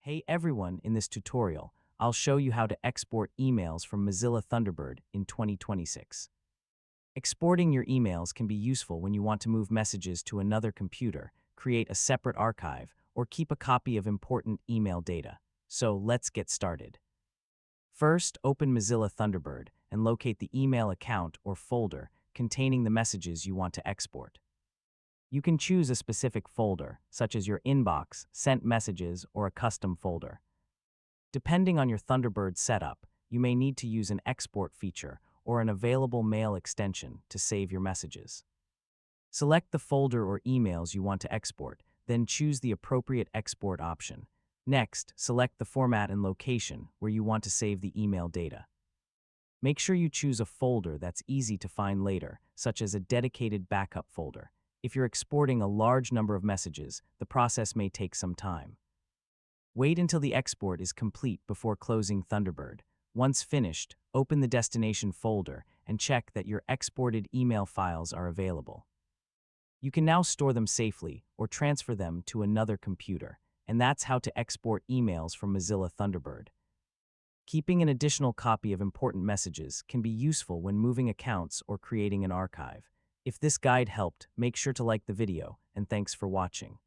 Hey everyone, in this tutorial, I'll show you how to export emails from Mozilla Thunderbird in 2026. Exporting your emails can be useful when you want to move messages to another computer, create a separate archive, or keep a copy of important email data. So let's get started. First, open Mozilla Thunderbird and locate the email account or folder containing the messages you want to export. You can choose a specific folder, such as your inbox, sent messages, or a custom folder. Depending on your Thunderbird setup, you may need to use an export feature or an available mail extension to save your messages. Select the folder or emails you want to export, then choose the appropriate export option. Next, select the format and location where you want to save the email data. Make sure you choose a folder that's easy to find later, such as a dedicated backup folder. If you're exporting a large number of messages, the process may take some time. Wait until the export is complete before closing Thunderbird. Once finished, open the destination folder and check that your exported email files are available. You can now store them safely or transfer them to another computer, and that's how to export emails from Mozilla Thunderbird. Keeping an additional copy of important messages can be useful when moving accounts or creating an archive. If this guide helped, make sure to like the video, and thanks for watching.